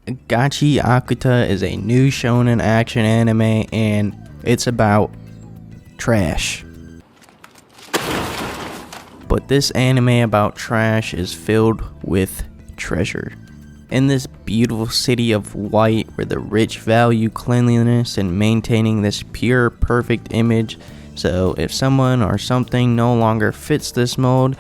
GACHIAKUTA is a new shonen action anime, and it's about trash. But this anime about trash is filled with treasure. In this beautiful city of white, where the rich value cleanliness and maintaining this pure, perfect image, so if someone or something no longer fits this mold,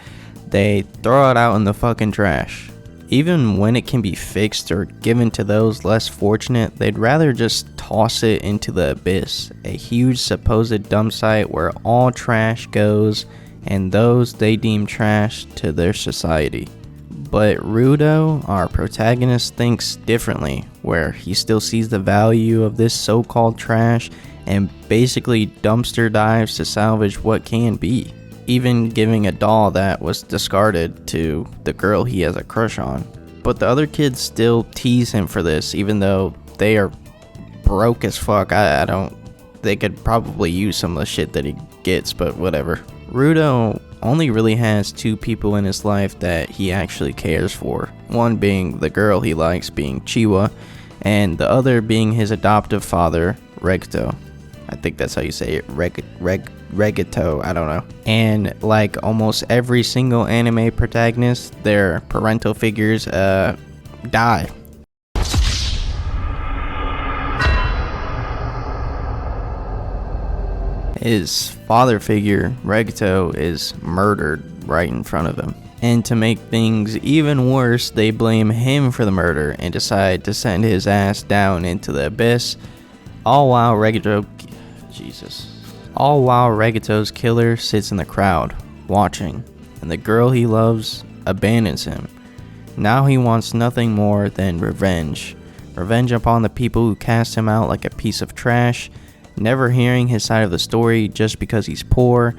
they throw it out in the fucking trash. Even when it can be fixed or given to those less fortunate, they'd rather just toss it into the abyss, a huge supposed dump site where all trash goes, and those they deem trash to their society. But Rudo, our protagonist, thinks differently, where he still sees the value of this so-called trash and basically dumpster dives to salvage what can be, even giving a doll that was discarded to the girl he has a crush on. But the other kids still tease him for this, even though they are broke as fuck. They could probably use some of the shit that he gets, but whatever. Rudo only really has two people in his life that he actually cares for. One being the girl he likes, being Chiwa, and the other being his adoptive father, Regito. I think that's how you say it, Regito, I don't know. And like almost every single anime protagonist, their parental figures die. His father figure, Regito, is murdered right in front of him. And to make things even worse, they blame him for the murder and decide to send his ass down into the abyss, all while Regito's killer sits in the crowd, watching, and the girl he loves abandons him. Now he wants nothing more than revenge. Revenge upon the people who cast him out like a piece of trash, never hearing his side of the story just because he's poor.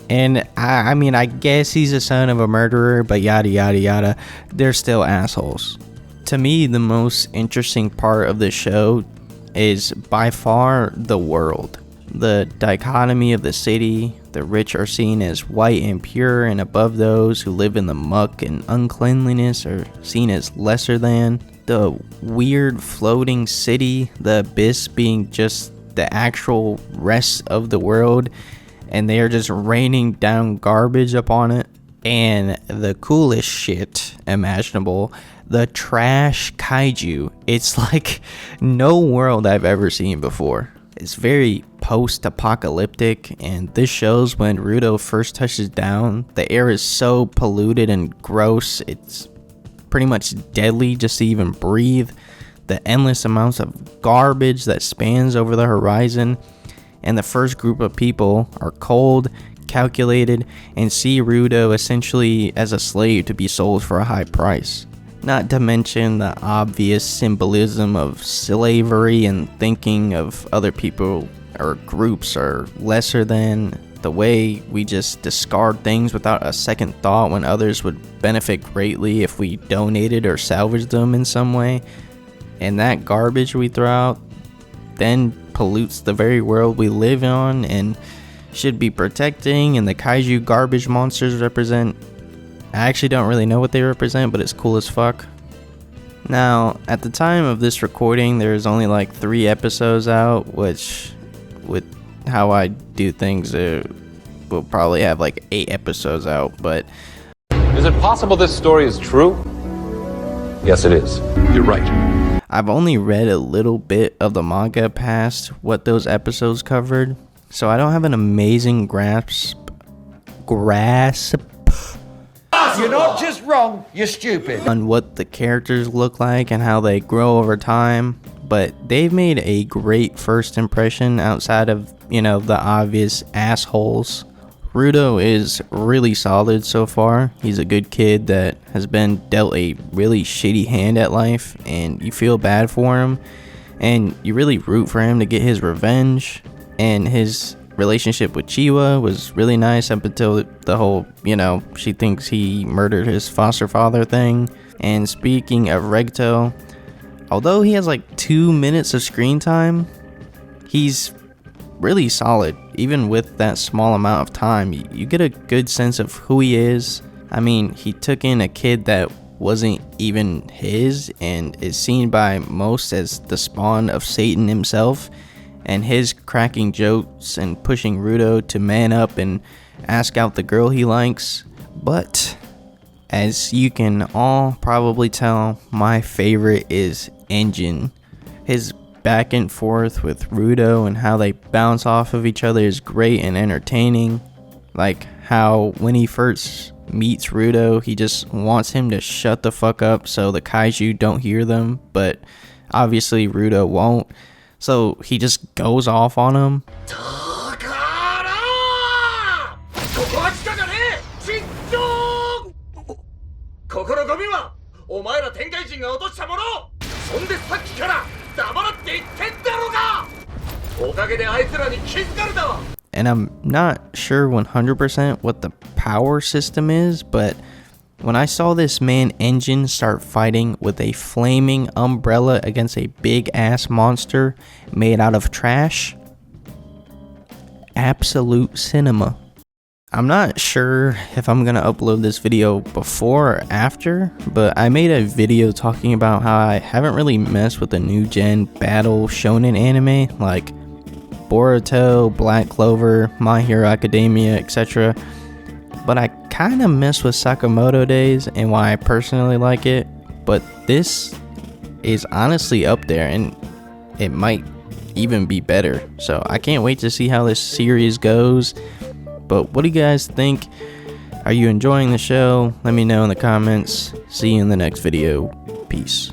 And I mean, I guess he's a son of a murderer, but yada yada yada, they're still assholes. To me, the most interesting part of the show is by far the world. The dichotomy of the city. The rich are seen as white and pure, and above those who live in the muck and uncleanliness are seen as lesser than. The weird floating city, the abyss being just the actual rest of the world, and they are just raining down garbage upon it. And the coolest shit imaginable, the trash kaiju. It's like no world I've ever seen before. It's very post-apocalyptic, and this shows when Rudo first touches down. The air is so polluted and gross, it's pretty much deadly just to even breathe. The endless amounts of garbage that spans over the horizon, and the first group of people are cold, calculated, and see Rudo essentially as a slave to be sold for a high price. Not to mention the obvious symbolism of slavery and thinking of other people or groups are lesser than, the way we just discard things without a second thought when others would benefit greatly if we donated or salvaged them in some way. And that garbage we throw out then pollutes the very world we live on and should be protecting, and the kaiju garbage monsters represent, I actually don't really know what they represent, but it's cool as fuck. Now, at the time of this recording, there's only like 3 episodes out, which with how I do things, we'll probably have like 8 episodes out, but... Is it possible this story is true? Yes, it is. You're right. I've only read a little bit of the manga past what those episodes covered, so I don't have an amazing grasp. You're not just wrong, you're stupid. On what the characters look like and how they grow over time, but they've made a great first impression outside of, the obvious assholes. Rudo is really solid so far. He's a good kid that has been dealt a really shitty hand at life, and you feel bad for him, and you really root for him to get his revenge. And his relationship with Chiwa was really nice up until the whole, she thinks he murdered his foster father thing. And speaking of Regito, although he has like 2 minutes of screen time, he's really solid. Even with that small amount of time, you get a good sense of who he is. I mean, he took in a kid that wasn't even his and is seen by most as the spawn of Satan himself, and his cracking jokes and pushing Rudo to man up and ask out the girl he likes. But as you can all probably tell, my favorite is Engine. His back and forth with Rudo and how they bounce off of each other is great and entertaining. Like how when he first meets Rudo, he just wants him to shut the fuck up so the kaiju don't hear them, but obviously Rudo won't, so he just goes off on him. And I'm not sure 100% what the power system is, but when I saw this man Engine start fighting with a flaming umbrella against a big ass monster made out of trash, absolute cinema. I'm not sure if I'm gonna upload this video before or after, but I made a video talking about how I haven't really messed with the new gen battle shonen anime like Boruto, Black Clover, My Hero Academia, etc. But I kind of miss with Sakamoto Days and why I personally like it. But this is honestly up there and it might even be better. So I can't wait to see how this series goes. But what do you guys think? Are you enjoying the show? Let me know in the comments. See you in the next video. Peace.